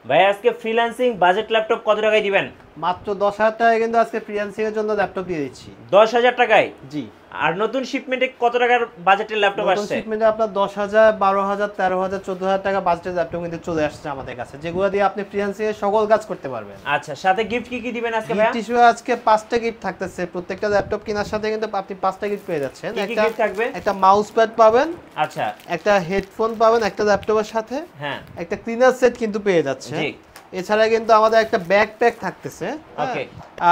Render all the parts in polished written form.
ভাই আজকে freelancing budget laptop কত টাকায় দিবেন? মাত্র 10,000 টাকায় কিন্তু আজকে ফ্রিল্যান্সিং এর জন্য ল্যাপটপ দিয়ে দিচ্ছি। 10,000 টাকায়? জি। আর নতুন শিপমেন্টে কত টাকার বাজেটের ল্যাপটপ নতুন আসছে? শিপমেন্টে আপনার 10,000, 12,000, 13,000, 14,000 টাকা বাজেটের ল্যাপটপ কিন্তু চলে আসছে আমাদের কাছে, যেগুলো দিয়ে আপনি ফ্রিল্যান্সিং এর সকল কাজ করতে পারবেন। আচ্ছা, সাথে গিফট কি কি দিবেন আজকে ভাইয়া? গিফট হিসেবে আজকে 5টা গিফট থাকতেছে। প্রত্যেকটা ল্যাপটপ কেনার সাথে কিন্তু আপনি 5টা গিফট পেয়ে যাচ্ছেন। কি কি গিফট থাকবে? একটা মাউস প্যাড পাবেন, আচ্ছা, একটা হেডফোন পাবেন একটা ল্যাপটপের সাথে, হ্যাঁ, একটা ক্লিনার সেট কিন্তু পেয়ে যাচ্ছে। জি। এছাড়া কিন্তু আমাদের একটা ব্যাকপ্যাক থাকতেছে, ওকে।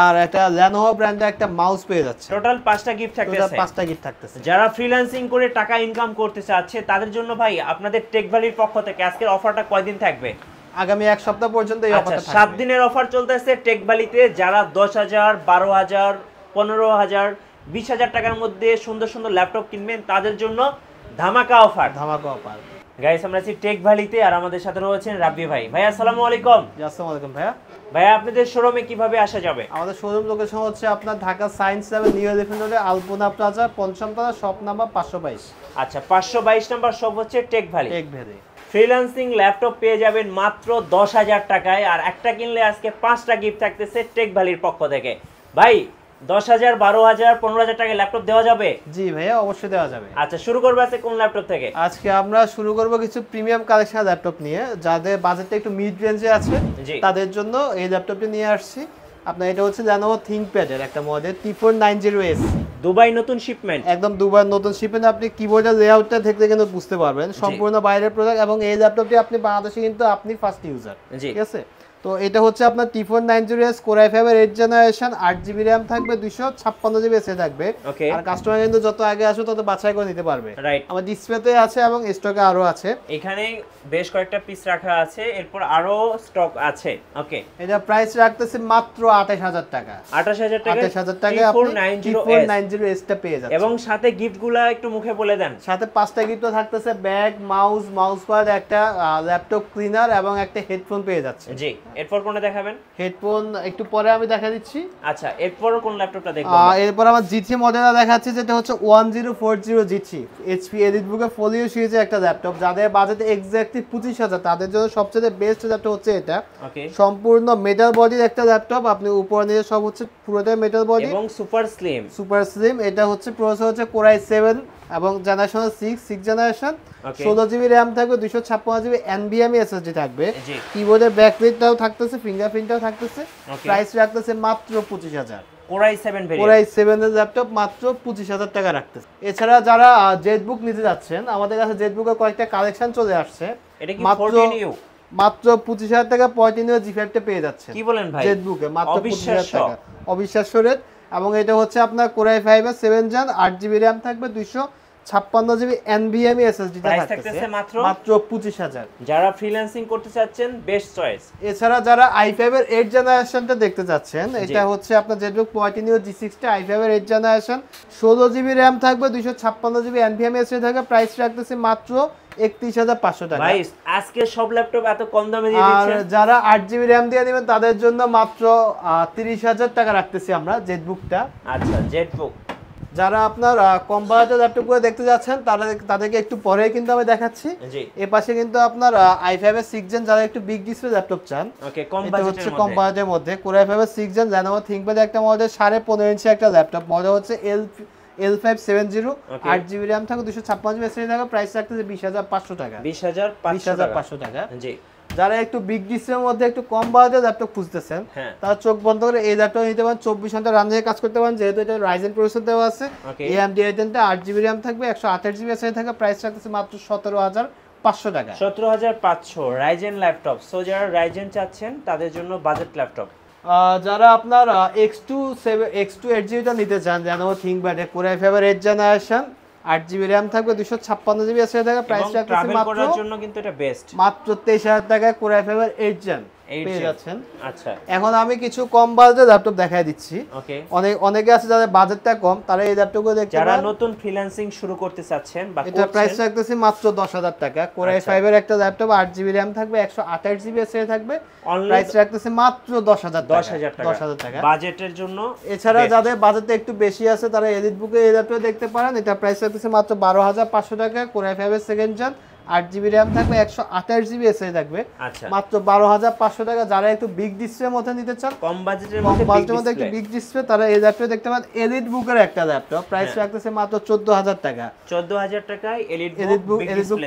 আর একটা Lenovo ব্র্যান্ডের একটা মাউস পেয়ে যাচ্ছে। টোটাল 5টা গিফট টোটাল থাকতেছে। 5টা গিফট থাকতেছে। যারা ফ্রিল্যান্সিং করে টাকা ইনকাম করতে চাচ্ছে তাদের জন্য ভাই আপনাদের টেক ভ্যালির পক্ষ থেকে আজকের অফারটা কয়দিন থাকবে? আগামী এক সপ্তাহ পর্যন্ত এই আচ্ছা, অফারটা 7 থাকবে। দিনের অফার চলতেছে টেক ভ্যালিতে। যারা 10,000, 12,000, 15,000, 20,000 টাকার মধ্যে সুন্দর সুন্দর ল্যাপটপ কিনবেন তাদের জন্য ধামাকা অফার। ধামাকা অফার। গাইস, আমরা আছি টেক ভ্যালিতে আর আমাদের সাথে রয়েছেন রাব্বি ভাই। ভাই আসসালামু আলাইকুম। জি, আসসালামু আলাইকুম ভাইয়া। ভাইয়া আপনাদের শোরুমে কিভাবে আসা যাবে? আমাদের শোরুম লোকেশন হচ্ছে আপনার Dhaka science lab new elephant রোডে আলপনা প্লাজা, পঞ্চম তলা, শপ নাম্বার 522। আচ্ছা, 522 নাম্বার শপ হচ্ছে tech valley. Tech valley. Freelancing laptop পেয়ে যাবেন মাত্র 10,000 টাকায়। আর একটা কিনলে আজকে 5টা গিফট থাকতেছে টেক ভ্যালির পক্ষ থেকে। ভাই 10,000, 12,000, 15,000 টাকায় ল্যাপটপ দেওয়া যাবে? জি ভাইয়া, অবশ্যই দেওয়া যাবে। আচ্ছা, শুরু করবো আজকে কোন ল্যাপটপ থেকে? আজকে আমরা শুরু করব কিছু প্রিমিয়াম কালেকশন ল্যাপটপ নিয়ে, যাদের বাজেটটা একটু মিড রেঞ্জে আছে জি। তাদের জন্য এই ল্যাপটপটি নিয়ে আসছি। আপনার এটা হচ্ছে Lenovo ThinkPad এর একটা মডেল T490S। দুবাই নতুন শিপমেন্ট। একদম দুবার নতুন শিপমেন্ট। আপনি কিবোর্ডের লেআউটটা দেখলে কিন্তু বুঝতে পারবেন সম্পূর্ণ বাইরের প্রোডাক্ট, এবং এই ল্যাপটপটি আপনি বাংলাদেশে কিন্তু আপনি ফার্স্ট ইউজার, জি। ঠিক আছে? তো এটা হচ্ছে আপনার T490S Core i5 এর 8th জেনারেশন, 8GB RAM থাকবে, 256GB SSD থাকবে। ওকে। আর কাস্টমার কিন্তু যত আগে আসবে তত বাছাই করে নিতে পারবে। রাইট। আমার ডিসপ্লেতে আছে এবং স্টকে আরো আছে। এখানে বেশ কয়েকটা পিস রাখা আছে, এরপর আরো স্টক আছে। ওকে। এটা প্রাইস রাখতেছে মাত্র 28,000 টাকা। 28,000 টাকা। 28,000 টাকায় আপনি T490S টা পেয়ে যাচ্ছেন। এবং সাথে গিফটগুলো একটু মুখে বলে দেন। সাথে 5টা গিফট থাকতেছে, ব্যাগ, মাউস প্যাড, একটা ল্যাপটপ ক্লিনার এবং একটা হেডফোন পেয়ে যাচ্ছে। জি। এরপর কোনটা দেখাবেন? হেডফোন একটু পরে আমি দেখা দিচ্ছি। আচ্ছা, এরপর কোন ল্যাপটপটা দেখব? এরপর আমার G3 মডেলটা দেখাচ্ছি, যেটা হচ্ছে 1040 G3 HP EliteBook ফোলিও সিরিজের একটা ল্যাপটপ। যাদের বাজেট এক্স্যাক্টলি 25,000 তাদের জন্য সবচেয়ে বেস্ট ল্যাপটপ হচ্ছে এটা। ওকে। সম্পূর্ণ মেটাল বডির একটা ল্যাপটপ। আপনি উপর নিচে সব হচ্ছে পুরোটাই মেটাল বডি এবং সুপার স্লিম। এটা হচ্ছে প্রসেসর হচ্ছে Core i7 এবং জেনারেশন 6 জেনারেশন। ওকে। 16GB RAM থাকবে, 256GB NVMe SSD থাকবে। জি। কিবোর্ডের ব্যাকপ্লেটটাও থাকতেছে, ফিঙ্গারপ্রিন্টটাও থাকতেছে। ওকে। প্রাইস রাখতেছে মাত্র 25,000। Core i7 Core variant. i7 এর ল্যাপটপ মাত্র 25,000 টাকা রাখতেছে। এছাড়া যারা জেটবুক নিতে যাচ্ছেন, আমাদের কাছে জেটবুকের কয়েকটা কালেকশন চলে আসছে। এটা কি 14U? মাত্র 25,000 টাকা 14U G5 টা পেয়ে যাচ্ছে। কি বলেন ভাই? জেটবুকে মাত্র 25,000 অবিশ্বাস্য। টাকা। অবিশ্বাস্য রেট। এবং এটা হচ্ছে আপনার Core i5 এর 7 জেন, 8GB RAM থাকবে, 256GB NVMe SSD প্রাইস থাকতেছে থাকতেছে মাত্র 25,000। যারা ফ্রিল্যান্সিং করতে চাচ্ছেন বেস্ট চয়েস। এছাড়া যারা i5 এর 8 জেনারেশনটা দেখতে যাচ্ছেন, এটা হচ্ছে আপনার জেটবুক 14U G6 টা i5 এর 8 জেনারেশন, 16GB RAM থাকবে, 256GB NVMe SSD থাকবে। প্রাইস রাখতেছে মাত্র 31,500 টাকা। ভাই আজকে সব ল্যাপটপ এত কম দামে দিয়ে আর দিচ্ছেন। যারা 8GB RAM দিয়ে নেবেন তাদের জন্য মাত্র 30,000 টাকা রাখতেছি আমরা জেটবুকটা। আচ্ছা, জেটবুক। যারা আপনার কম বাজেটের ল্যাপটপগুলো দেখতে যাচ্ছেন তাদেরকে একটু পরেই কিন্তু আমি দেখাচ্ছি। জি। এই পাশে কিন্তু আপনার i5 এর 6 জেন, যারা একটু বিগ ডিসপ্লে ল্যাপটপ চান, ওকে, কম এটা বাজেটের হচ্ছে মধ্যে। কম বাজেটের মধ্যে Core i5 এর 6 জেন Lenovo ThinkPad একটা মডেল, 15.5 ইঞ্চি একটা ল্যাপটপ। মডেল হচ্ছে L570, 8GB RAM থাকবে, 256GB SSD থাকবে। প্রাইস রাখতেছে 20,500 টাকা। 20,500 টাকা। জি। যারা একটু বিগ ডিসপ্লের মধ্যে একটু কম বাজেটের ল্যাপটপ খুঁজতেছেন, হ্যাঁ। তারা চোখ বন্ধ করে এই ল্যাপটপ নিতে পারেন। 24 ঘন্টা রান দিয়ে কাজ করতে পারেন, যেহেতু এটা Ryzen প্রসেসর দেওয়া আছে। ওকে। AMD i10 টা 8GB RAM থাকবে, 128GB SSD থাকবে। প্রাইস রাখতেছে মাত্র 17,500 টাকা। 17,500 রাইজেন ল্যাপটপ। সো যারা রাইজেন চাচ্ছেন তাদের জন্য বাজেট ল্যাপটপ। যারা আপনার X2 8GB টা নিতে চান, Lenovo ThinkPad Core i5 এর 8 জেনারেশন, 8GB RAM থাকবে, 256GB SSD থাকবে। প্রাইস রাখতেছে ট্রাভেল মাত্র করার জন্য কিন্তু এটা বেস্ট। 23,000 টাকায় Core i5 এর 8 জেন পেয়ে যাচ্ছেন। আচ্ছা, এখন আমি কিছু কম বাজেটের ল্যাপটপ দেখাই দিচ্ছি। ওকে। অনেকে আছে যাদের বাজেটটা কম, তারা এই ল্যাপটপগুলো দেখতে যারা পারেন। নতুন ফ্রিল্যান্সিং শুরু করতে চাচ্ছেন বা এটা প্রাইস করছেন, রাখতেছি মাত্র 10,000 টাকা। Core i5 এর একটা ল্যাপটপ, 8GB RAM থাকবে, 128GB SSD থাকবে। প্রাইস রাখতেছি মাত্র 10,000 টাকা। 10,000 টাকা বাজেটের জন্য। এছাড়া যাদের বাজেটটা একটু বেশি আছে তারা EliteBook এই ল্যাপটপ দেখতে পারেন। এটা প্রাইস রাখতেছি মাত্র 12,500 টাকা। Core i5 এর 2nd জেন, 8GB RAM থাকবে, 128GB SSD থাকবে, আচ্ছা মাত্র 12,500 টাকা। যারা একটু বিগ ডিসপ্লের মধ্যে নিতে চান, কম বাজেটের কম মধ্যে বাজেটের মধ্যে একটু বিগ ডিসপ্লে, তারা এই ল্যাপটপ দেখতে পান। এলিট বুকের একটা ল্যাপটপ, প্রাইস রাখতেছে মাত্র 14,000 টাকা। 14,000 টাকায় এলিট বুক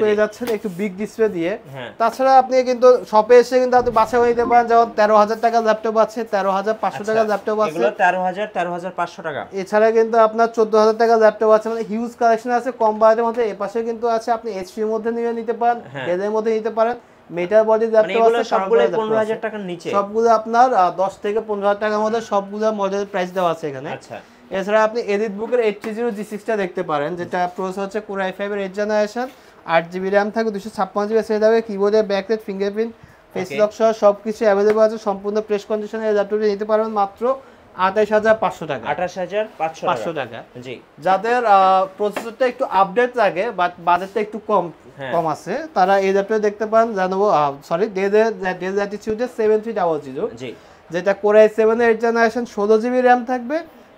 পেয়ে যাচ্ছেন একটু বিগ ডিসপ্লে দিয়ে। তাছাড়া আপনি কিন্তু শপে এসে কিন্তু আপনি বাছাই করে নিতে পারেন, যেমন 13,000 টাকার ল্যাপটপ আছে, 13,500 টাকার ল্যাপটপ আছে, এগুলো 13,500 টাকা। এছাড়া কিন্তু আপনার 14,000 টাকার ল্যাপটপ আছে, মানে হিউজ কালেকশন আছে কম বাজেটের মধ্যে। এপাশে কিন্তু আছে আপনি এইচপি এর মধ্যে নিতে পারেন, ডেলের মধ্যে নিতে পারেন, মেটাল বডির ল্যাপটপ আছে, সবগুলো 15,000 টাকার নিচে, সবগুলো আপনার 10 থেকে 15,000 টাকার মধ্যে সবগুলো মডেলের প্রাইস দেওয়া আছে এখানে। আচ্ছা এছাড়া আপনি এলিট বুকের 830 টা দেখতে পারেন, যেটা প্রসেসর হচ্ছে Core i5 এর 8th জেনারেশন, 8GB RAM থাকবে, 256GB SSD থাকবে, কিবোর্ডের ব্যাকলাইট, ফিঙ্গারপ্রিন্ট, ফেস লক সহ সবকিছু अवेलेबल আছে। সম্পূর্ণ প্রেস কন্ডিশনে এই ল্যাপটপটি নিতে পারবেন মাত্র 28,500 টাকা। 28,500 টাকা। জি, যাদের প্রসেসরটা একটু আপডেট লাগে বাট বাজেটটা একটু কম আছে, তারা এই ল্যাপটপ দেখতে পান। জানাবো সরি ডেল ল্যাটিটিউডের 7300, জি, যেটা Core i7 এর 8th জেনারেশন, 16GB RAM থাকবে,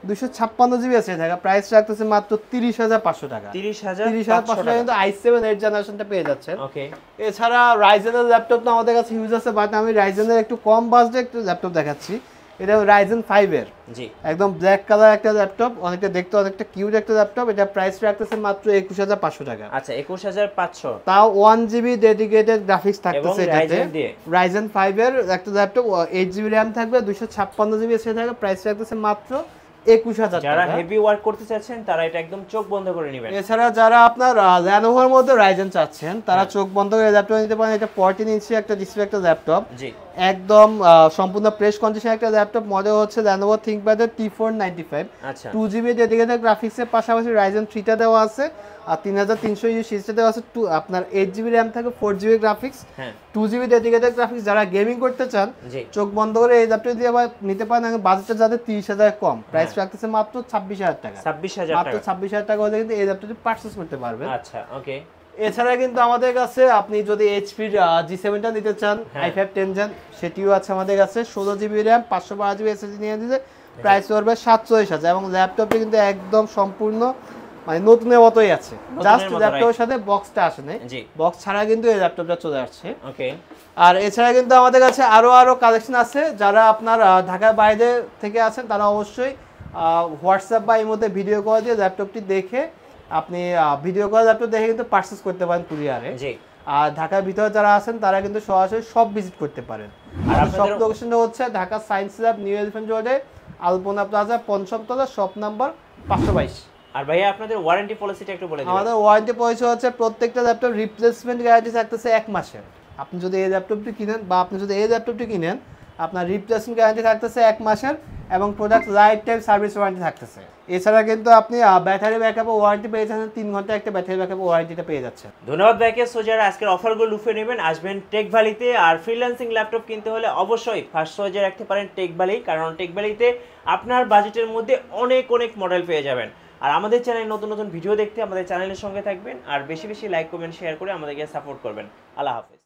256GB SSD থাকবে, প্রাইস রাখতেছে মাত্র 30,500 টাকা। 30,500 টাকা কিন্তু i7 8th জেনারেশনটা পেয়ে যাচ্ছেন। ওকে, এছাড়া রাইজেনের ল্যাপটপ তো আমাদের কাছে ইউজ আছে, বাট আমি রাইজেনের একটু কম বাজেটের একটু ল্যাপটপ দেখাচ্ছি। এটা রাইজেন 5 এর, জি, একদম ব্ল্যাক কালার একটা ল্যাপটপ, অনেকটা দেখতে অনেকটা কিউট একটা ল্যাপটপ। এটা প্রাইস রাখতেছে মাত্র 21,500 টাকা। আচ্ছা 21,500, তাও 1GB ডেডিকেটেড গ্রাফিক্স থাকতেছে এটাতে, রাইজেন 5 এর একটা ল্যাপটপ, 8GB RAM থাকবে, 256GB SSD থাকবে, প্রাইস রাখতেছে মাত্র 21,000 টাকা। যারা হেভি ওয়ার্ক করতে চাচ্ছেন তারা এটা একদম চোখ বন্ধ করে নেবেন। এছাড়া যারা আপনার Lenovoর মধ্যে রাইজেন চাচ্ছেন, তারা চোখ বন্ধ করে ল্যাপটপ নিতে পারেন। এটা 14 ইঞ্চি একটা ডিসপ্লে একটা ল্যাপটপ, জি, একদম সম্পূর্ণ প্রেস কন্ডিশন একটা ল্যাপটপ। মডেল হচ্ছে Lenovo ThinkPad T495। আচ্ছা 2GB ডেডিকেটেড গ্রাফিক্সের পাশাপাশি রাইজেন 3 টা দেওয়া আছে, আর 3300 ইউ সিরিজটা দেওয়া আছে। আপনার 8GB RAM থাকবে, 4GB graphics, 2GB dedicated graphics. যারা গেমিং করতে চান, চোখ বন্ধ করে এই ল্যাপটপ দিয়ে নিতে পারেন। বাজেটটা যাদের 30,000 কম, প্রাইস রাখতেছে মাত্র 26,000 টাকা। 26,000 টাকা, মাত্র 26,000 টাকা হলে কিন্তু এই ল্যাপটপটি পারচেজ করতে পারবেন। আচ্ছা ওকে। এছাড়া কিন্তু আমাদের কাছে আপনি যদি এইচপির G7 টা নিতে চান, i5 10 জেন, সেটিও আছে আমাদের কাছে। 16GB RAM, 512GB SSD নিয়ে দিলে প্রাইস পড়বে 47,000, এবং ল্যাপটপটি কিন্তু একদম সম্পূর্ণ মানে নতুনের মতোই আছে। জাস্ট ল্যাপটপের সাথে বক্সটা আসে না, বক্স ছাড়া কিন্তু এই ল্যাপটপটা চলে আসছে। ওকে। আর এছাড়া কিন্তু আমাদের কাছে আরো কালেকশন আছে। যারা আপনার ঢাকার বাইরে থেকে আছেন, তারা অবশ্যই হোয়াটসঅ্যাপ বা এর মধ্যে ভিডিও কল দিয়ে ল্যাপটপটি দেখে আপনি ভিডিও কল ল্যাপটপ দেখে কিন্তু পারচেজ করতে পারেন কুরিয়ারে। জি। আর ঢাকার ভিতরে যারা আছেন তারা কিন্তু সরাসরি সব ভিজিট করতে পারেন। আর সব লোকেশনটা হচ্ছে Dhaka science lab, new elephant রোডে, আলপনা প্লাজা, পঞ্চম তলা, শপ নাম্বার 522। আর ভাইয়া আপনাদের ওয়ারেন্টি পলিসিটা একটু বলে দিন। আমাদের ওয়ারেন্টি পলিসি হচ্ছে প্রত্যেকটা ল্যাপটপ রিপ্লেসমেন্ট গ্যারান্টি থাকতেছে 1 মাসের। আপনি যদি এই ল্যাপটপটি কিনেন বা আপনি যদি এই ল্যাপটপটি কিনেন, আপনার রিপ্লেসমেন্ট গ্যারান্টি থাকতেছে 1 মাসের, এবং product life time service warranty থাকতেছে। এছাড়া কিন্তু আপনি ব্যাটারি ব্যাকআপও ওয়ারেন্টি পেয়ে যাচ্ছেন, 3 ঘন্টা একটা ব্যাটারি ব্যাকআপ ওয়ারেন্টিটা পেয়ে যাচ্ছেন। ধন্যবাদ ভাইকে। সো যারা আজকের অফারগুলো লুফে নেবেন, আসবেন টেক ভ্যালিতে। আর ফ্রিল্যান্সিং ল্যাপটপ কিনতে হলে অবশ্যই ফার্স্ট চয়েসে রাখতে পারেন টেক ভ্যালি, কারণ টেক ভ্যালিতে আপনার বাজেটের মধ্যে অনেক মডেল পেয়ে যাবেন। আর আমাদের চ্যানেলে নতুন ভিডিও দেখতে আমাদের চ্যানেলের সঙ্গে থাকবেন, আর বেশি লাইক কমেন্ট শেয়ার করে আমাদেরকে সাপোর্ট করবেন। আল্লাহ হাফেজ।